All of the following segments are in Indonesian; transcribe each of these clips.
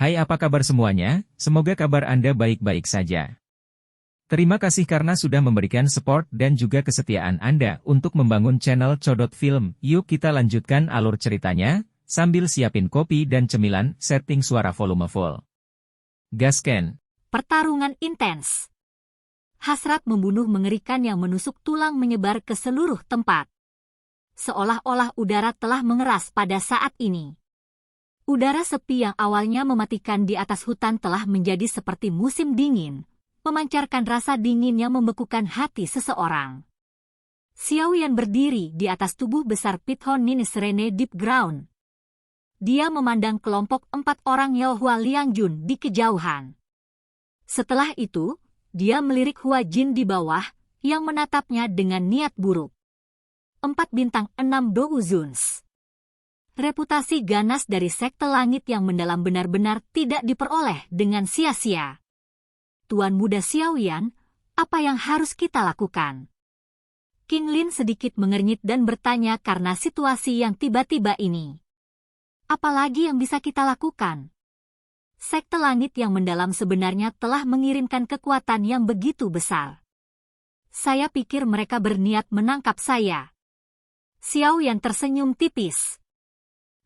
Hai, apa kabar semuanya? Semoga kabar Anda baik-baik saja. Terima kasih karena sudah memberikan support dan juga kesetiaan Anda untuk membangun channel Codot Film. Yuk kita lanjutkan alur ceritanya, sambil siapin kopi dan cemilan, setting suara volume full. Gasken. Pertarungan intens. Hasrat membunuh mengerikan yang menusuk tulang menyebar ke seluruh tempat. Seolah-olah udara telah mengeras pada saat ini. Udara sepi yang awalnya mematikan di atas hutan telah menjadi seperti musim dingin, memancarkan rasa dingin yang membekukan hati seseorang. Xiao Yan berdiri di atas tubuh besar Pithon Nini Serene Deep Ground. Dia memandang kelompok 4 orang Yaohua Liangjun di kejauhan. Setelah itu, dia melirik Hua Jin di bawah, yang menatapnya dengan niat buruk. 4 bintang 6 Douzuns. Reputasi ganas dari sekte langit yang mendalam benar-benar tidak diperoleh dengan sia-sia. Tuan muda Xiao Yan, apa yang harus kita lakukan? King Lin sedikit mengernyit dan bertanya karena situasi yang tiba-tiba ini. Apalagi yang bisa kita lakukan? Sekte langit yang mendalam sebenarnya telah mengirimkan kekuatan yang begitu besar. Saya pikir mereka berniat menangkap saya. Xiao Yan tersenyum tipis.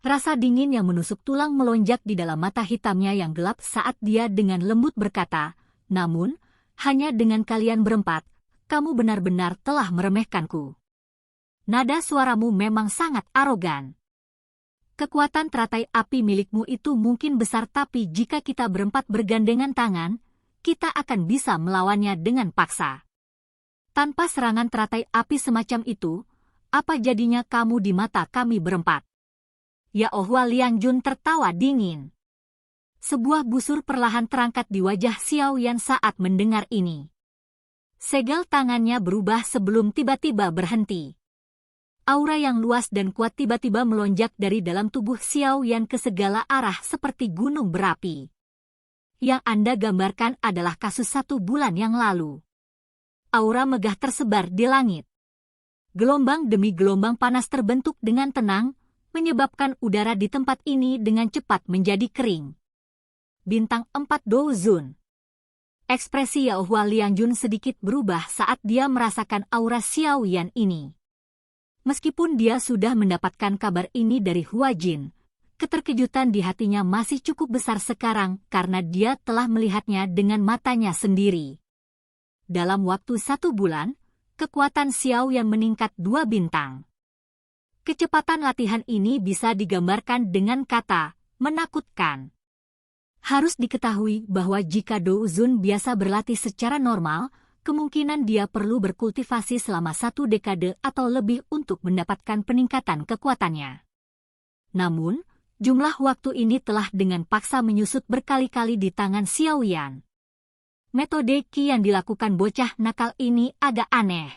Rasa dingin yang menusuk tulang melonjak di dalam mata hitamnya yang gelap saat dia dengan lembut berkata, namun, hanya dengan kalian berempat, kamu benar-benar telah meremehkanku. Nada suaramu memang sangat arogan. Kekuatan teratai api milikmu itu mungkin besar, tapi jika kita berempat bergandengan tangan, kita akan bisa melawannya dengan paksa. Tanpa serangan teratai api semacam itu, apa jadinya kamu di mata kami berempat? Yaohua Liangjun tertawa dingin. Sebuah busur perlahan terangkat di wajah Xiao Yan saat mendengar ini. Segel tangannya berubah sebelum tiba-tiba berhenti. Aura yang luas dan kuat tiba-tiba melonjak dari dalam tubuh Xiao Yan ke segala arah seperti gunung berapi. Yang Anda gambarkan adalah kasus 1 bulan yang lalu. Aura megah tersebar di langit. Gelombang demi gelombang panas terbentuk dengan tenang, menyebabkan udara di tempat ini dengan cepat menjadi kering. Bintang 4 Douzun. Ekspresi Yaohua Liangjun sedikit berubah saat dia merasakan aura Xiao Yan ini. Meskipun dia sudah mendapatkan kabar ini dari Hua Jin, keterkejutan di hatinya masih cukup besar sekarang karena dia telah melihatnya dengan matanya sendiri. Dalam waktu 1 bulan, kekuatan Xiao Yan meningkat 2 bintang. Kecepatan latihan ini bisa digambarkan dengan kata menakutkan. Harus diketahui bahwa jika Douzun biasa berlatih secara normal, kemungkinan dia perlu berkultivasi selama 1 dekade atau lebih untuk mendapatkan peningkatan kekuatannya. Namun, jumlah waktu ini telah dengan paksa menyusut berkali-kali di tangan Xiao Yan. Metode Qi yang dilakukan bocah nakal ini agak aneh.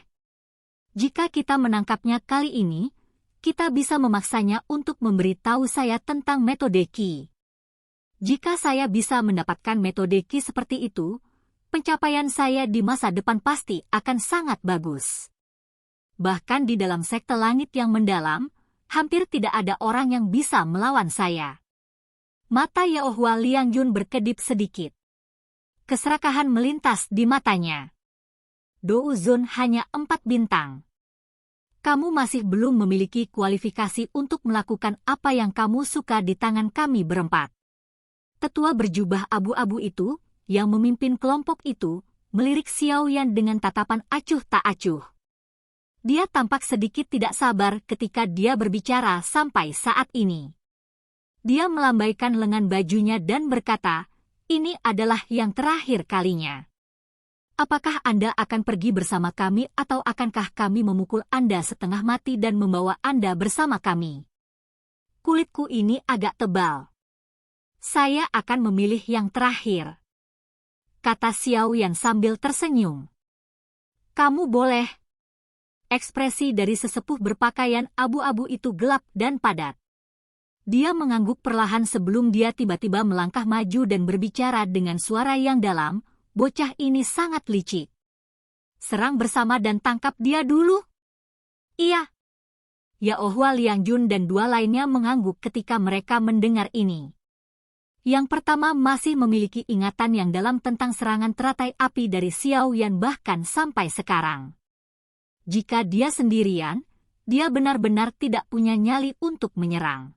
Jika kita menangkapnya kali ini, kita bisa memaksanya untuk memberitahu saya tentang metode Qi. Jika saya bisa mendapatkan metode Qi seperti itu, pencapaian saya di masa depan pasti akan sangat bagus. Bahkan di dalam sekte langit yang mendalam, hampir tidak ada orang yang bisa melawan saya. Mata Yaohua Liangjun berkedip sedikit. Keserakahan melintas di matanya. Douzun hanya 4 bintang. Kamu masih belum memiliki kualifikasi untuk melakukan apa yang kamu suka di tangan kami berempat. Tetua berjubah abu-abu itu, yang memimpin kelompok itu, melirik Xiao Yan dengan tatapan acuh tak acuh. Dia tampak sedikit tidak sabar ketika dia berbicara sampai saat ini. Dia melambaikan lengan bajunya dan berkata, ini adalah yang terakhir kalinya. Apakah Anda akan pergi bersama kami atau akankah kami memukul Anda setengah mati dan membawa Anda bersama kami? Kulitku ini agak tebal. Saya akan memilih yang terakhir, kata Xiao Yan sambil tersenyum. Kamu boleh. Ekspresi dari sesepuh berpakaian abu-abu itu gelap dan padat. Dia mengangguk perlahan sebelum dia tiba-tiba melangkah maju dan berbicara dengan suara yang dalam. Bocah ini sangat licik. Serang bersama dan tangkap dia dulu. Iya. Yaohua Liangjun dan 2 lainnya mengangguk ketika mereka mendengar ini. Yang pertama masih memiliki ingatan yang dalam tentang serangan teratai api dari Xiao Yan bahkan sampai sekarang. Jika dia sendirian, dia benar-benar tidak punya nyali untuk menyerang.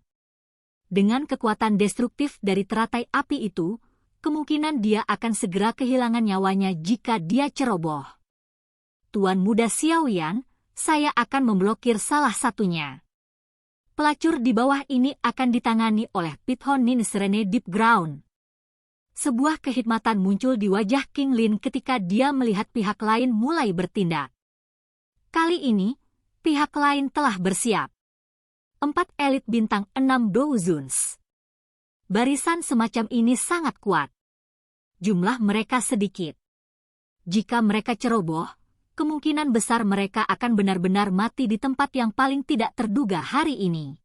Dengan kekuatan destruktif dari teratai api itu, kemungkinan dia akan segera kehilangan nyawanya jika dia ceroboh. Tuan Muda Xiao Yan, saya akan memblokir salah satunya. Pelacur di bawah ini akan ditangani oleh Pithon Nin Serene Deep Ground. Sebuah kehikmatan muncul di wajah King Lin ketika dia melihat pihak lain mulai bertindak. Kali ini, pihak lain telah bersiap. 4 elit bintang 6 Douzuns. Barisan semacam ini sangat kuat. Jumlah mereka sedikit. Jika mereka ceroboh, kemungkinan besar mereka akan benar-benar mati di tempat yang paling tidak terduga hari ini.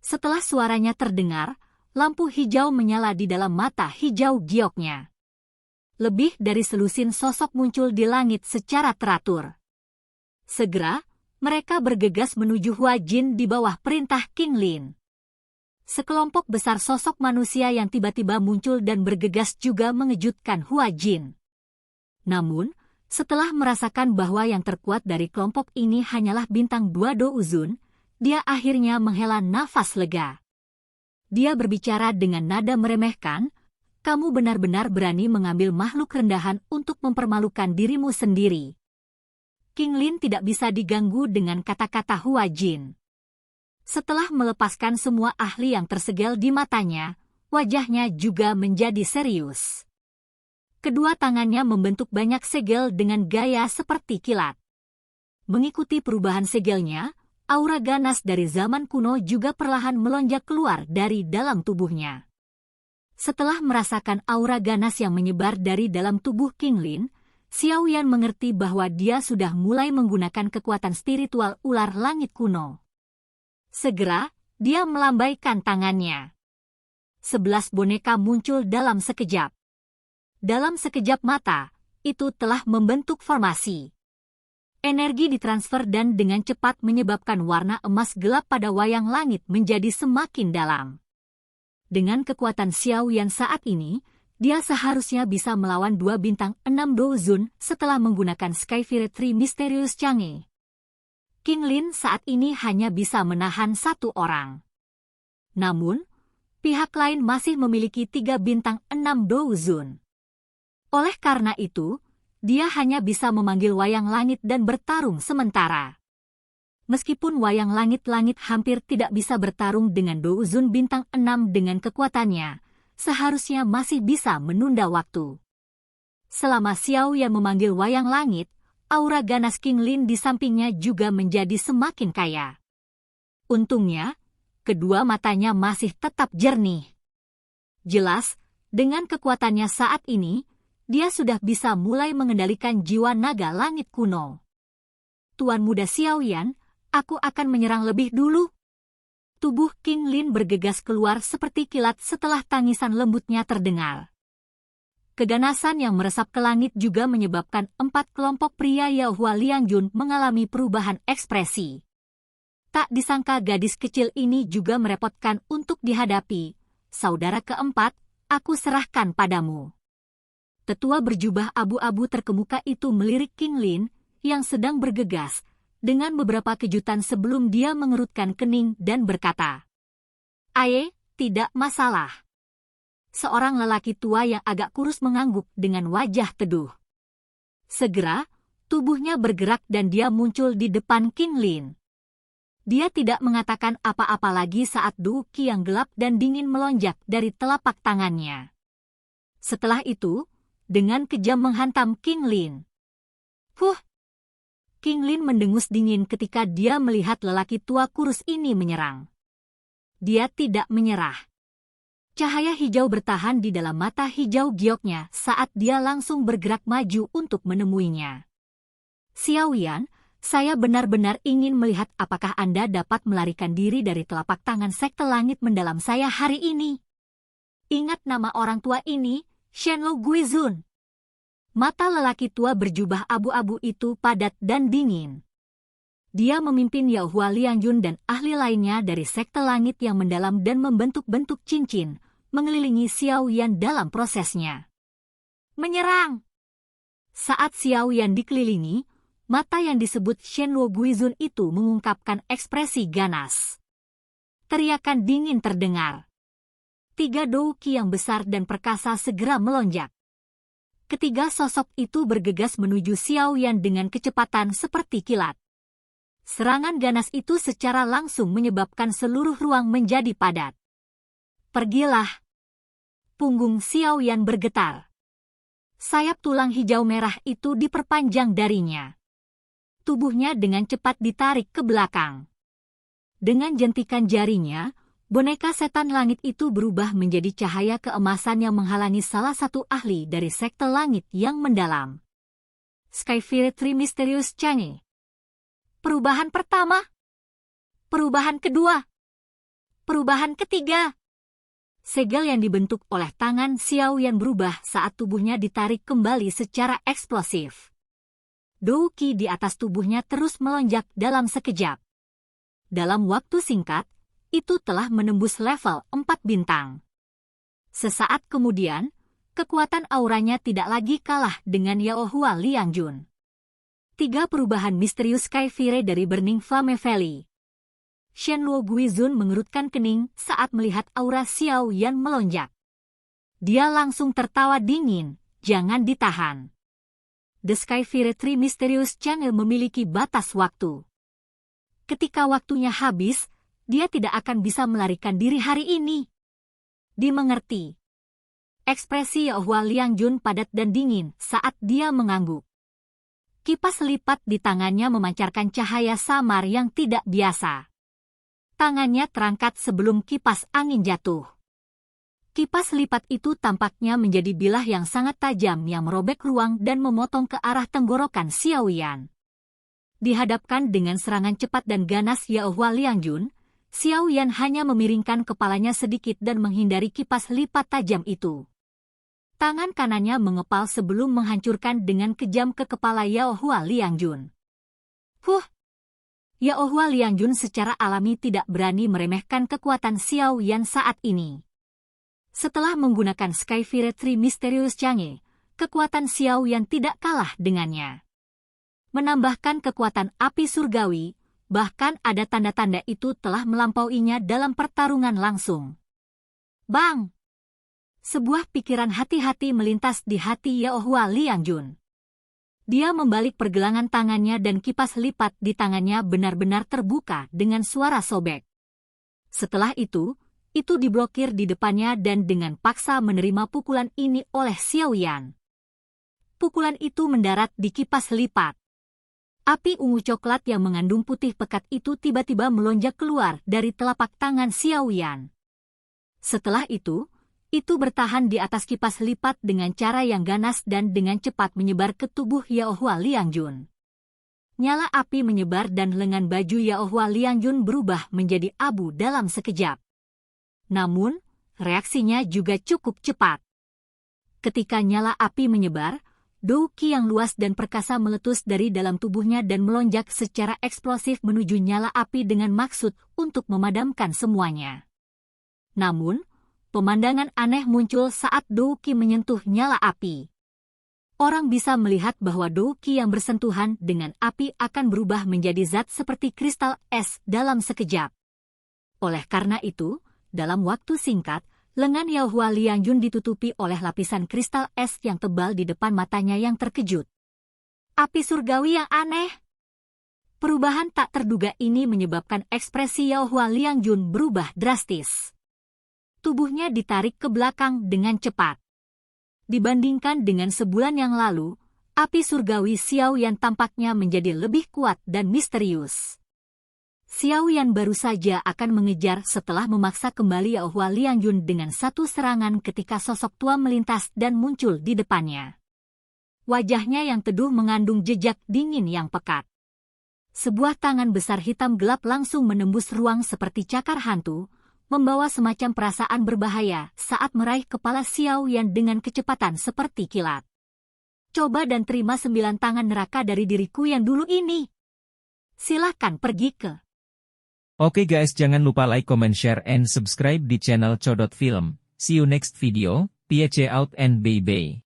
Setelah suaranya terdengar, lampu hijau menyala di dalam mata hijau gioknya. Lebih dari selusin sosok muncul di langit secara teratur. Segera, mereka bergegas menuju Hua Jin di bawah perintah King Lin. Sekelompok besar sosok manusia yang tiba-tiba muncul dan bergegas juga mengejutkan Hua Jin. Namun, setelah merasakan bahwa yang terkuat dari kelompok ini hanyalah bintang 2 Douzun, dia akhirnya menghela nafas lega. Dia berbicara dengan nada meremehkan, "Kamu benar-benar berani mengambil makhluk rendahan untuk mempermalukan dirimu sendiri." King Lin tidak bisa diganggu dengan kata-kata Hua Jin. Setelah melepaskan semua ahli yang tersegel di matanya, wajahnya juga menjadi serius. Kedua tangannya membentuk banyak segel dengan gaya seperti kilat. Mengikuti perubahan segelnya, aura ganas dari zaman kuno juga perlahan melonjak keluar dari dalam tubuhnya. Setelah merasakan aura ganas yang menyebar dari dalam tubuh King Lin, Xiao Yan mengerti bahwa dia sudah mulai menggunakan kekuatan spiritual ular langit kuno. Segera, dia melambaikan tangannya. 11 boneka muncul dalam sekejap. Dalam sekejap mata, itu telah membentuk formasi. Energi ditransfer dan dengan cepat menyebabkan warna emas gelap pada wayang langit menjadi semakin dalam. Dengan kekuatan Xiao Yan saat ini, dia seharusnya bisa melawan 2 bintang 6 Douzun setelah menggunakan Skyfire 3 Mysterious Chang'e. King Lin saat ini hanya bisa menahan 1 orang. Namun, pihak lain masih memiliki 3 bintang 6 Douzun. Oleh karena itu, dia hanya bisa memanggil wayang langit dan bertarung sementara. Meskipun wayang langit-langit hampir tidak bisa bertarung dengan Douzun bintang 6 dengan kekuatannya, seharusnya masih bisa menunda waktu. Selama Xiao Yan memanggil wayang langit, aura ganas King Lin di sampingnya juga menjadi semakin kaya. Untungnya, kedua matanya masih tetap jernih. Jelas, dengan kekuatannya saat ini, dia sudah bisa mulai mengendalikan jiwa naga langit kuno. Tuan Muda Xiao Yan, aku akan menyerang lebih dulu. Tubuh King Lin bergegas keluar seperti kilat setelah tangisan lembutnya terdengar. Keganasan yang meresap ke langit juga menyebabkan 4 kelompok pria Yaohua Liangjun mengalami perubahan ekspresi. Tak disangka gadis kecil ini juga merepotkan untuk dihadapi. Saudara keempat, aku serahkan padamu. Tetua berjubah abu-abu terkemuka itu melirik King Lin, yang sedang bergegas, dengan beberapa kejutan sebelum dia mengerutkan kening dan berkata, "Aye, tidak masalah." Seorang lelaki tua yang agak kurus mengangguk dengan wajah teduh. Segera, tubuhnya bergerak dan dia muncul di depan King Lin. Dia tidak mengatakan apa-apa lagi saat Duki yang gelap dan dingin melonjak dari telapak tangannya. Setelah itu, dengan kejam menghantam King Lin. "Huh!" King Lin mendengus dingin ketika dia melihat lelaki tua kurus ini menyerang. Dia tidak menyerah. Cahaya hijau bertahan di dalam mata hijau gioknya saat dia langsung bergerak maju untuk menemuinya. "Xiao Yan, saya benar-benar ingin melihat apakah Anda dapat melarikan diri dari telapak tangan sekte langit mendalam saya hari ini. Ingat nama orang tua ini, Shenlong Guizun." Mata lelaki tua berjubah abu-abu itu padat dan dingin. Dia memimpin Yaohua Liangjun dan ahli lainnya dari sekte langit yang mendalam dan membentuk-bentuk cincin, mengelilingi Xiao Yan dalam prosesnya. Menyerang! Saat Xiao Yan dikelilingi, mata yang disebut Shenluo Guizun itu mengungkapkan ekspresi ganas. Teriakan dingin terdengar. 3 douki yang besar dan perkasa segera melonjak. Ketiga sosok itu bergegas menuju Xiao Yan dengan kecepatan seperti kilat. Serangan ganas itu secara langsung menyebabkan seluruh ruang menjadi padat. Pergilah! Punggung Xiao Yan bergetar. Sayap tulang hijau merah itu diperpanjang darinya. Tubuhnya dengan cepat ditarik ke belakang. Dengan jentikan jarinya, boneka setan langit itu berubah menjadi cahaya keemasan yang menghalangi salah satu ahli dari sekte langit yang mendalam. Skyfire Tree Mysterious Change. Perubahan pertama. Perubahan kedua. Perubahan ketiga. Segel yang dibentuk oleh tangan Xiao Yan berubah saat tubuhnya ditarik kembali secara eksplosif. Douki di atas tubuhnya terus melonjak dalam sekejap. Dalam waktu singkat, itu telah menembus level 4 bintang. Sesaat kemudian, kekuatan auranya tidak lagi kalah dengan Yaohua Liangjun. 3 perubahan misterius Skyfire dari Burning Flame Valley. Shenluo Guizun mengerutkan kening saat melihat aura Xiao Yan melonjak. Dia langsung tertawa dingin, jangan ditahan. The Skyfire Tree Mysterious Channel memiliki batas waktu. Ketika waktunya habis, dia tidak akan bisa melarikan diri hari ini. Dimengerti. Ekspresi Yaohua Liangjun padat dan dingin saat dia mengangguk. Kipas lipat di tangannya memancarkan cahaya samar yang tidak biasa. Tangannya terangkat sebelum kipas angin jatuh. Kipas lipat itu tampaknya menjadi bilah yang sangat tajam yang merobek ruang dan memotong ke arah tenggorokan Xiao Yan. Dihadapkan dengan serangan cepat dan ganas Yaohua Liangjun, Xiao Yan hanya memiringkan kepalanya sedikit dan menghindari kipas lipat tajam itu. Tangan kanannya mengepal sebelum menghancurkan dengan kejam ke kepala Yaohua Liangjun. Yaohua Liangjun secara alami tidak berani meremehkan kekuatan Xiao Yan saat ini. Setelah menggunakan Skyfire Tree Mysterious Change, kekuatan Xiao Yan tidak kalah dengannya. Menambahkan kekuatan api surgawi, bahkan ada tanda-tanda itu telah melampauinya dalam pertarungan langsung. Bang! Sebuah pikiran hati-hati melintas di hati Yaohua Liangjun. Dia membalik pergelangan tangannya dan kipas lipat di tangannya benar-benar terbuka dengan suara sobek. Setelah itu diblokir di depannya dan dengan paksa menerima pukulan ini oleh Xiao Yan. Pukulan itu mendarat di kipas lipat. Api ungu coklat yang mengandung putih pekat itu tiba-tiba melonjak keluar dari telapak tangan Xiao Yan. Setelah itu bertahan di atas kipas lipat dengan cara yang ganas dan dengan cepat menyebar ke tubuh Yaohua Liangjun. Nyala api menyebar dan lengan baju Yaohua Liangjun berubah menjadi abu dalam sekejap. Namun, reaksinya juga cukup cepat. Ketika nyala api menyebar, douki yang luas dan perkasa meletus dari dalam tubuhnya dan melonjak secara eksplosif menuju nyala api dengan maksud untuk memadamkan semuanya. Namun, pemandangan aneh muncul saat douki menyentuh nyala api. Orang bisa melihat bahwa douki yang bersentuhan dengan api akan berubah menjadi zat seperti kristal es dalam sekejap. Oleh karena itu, dalam waktu singkat, lengan Yaohua Liangjun ditutupi oleh lapisan kristal es yang tebal di depan matanya yang terkejut. Api surgawi yang aneh. Perubahan tak terduga ini menyebabkan ekspresi Yaohua Liangjun berubah drastis. Tubuhnya ditarik ke belakang dengan cepat. Dibandingkan dengan sebulan yang lalu, api surgawi Xiao Yan tampaknya menjadi lebih kuat dan misterius. Xiao Yan baru saja akan mengejar setelah memaksa kembali Yaohua Liangjun dengan satu serangan ketika sosok tua melintas dan muncul di depannya. Wajahnya yang teduh mengandung jejak dingin yang pekat. Sebuah tangan besar hitam gelap langsung menembus ruang seperti cakar hantu, membawa semacam perasaan berbahaya saat meraih kepala Xiao Yan dengan kecepatan seperti kilat. Coba dan terima 9 tangan neraka dari diriku yang dulu ini. Silahkan pergi ke. Oke guys, jangan lupa like, comment, share, and subscribe di channel Codot Film. See you next video, peace out and bye-bye.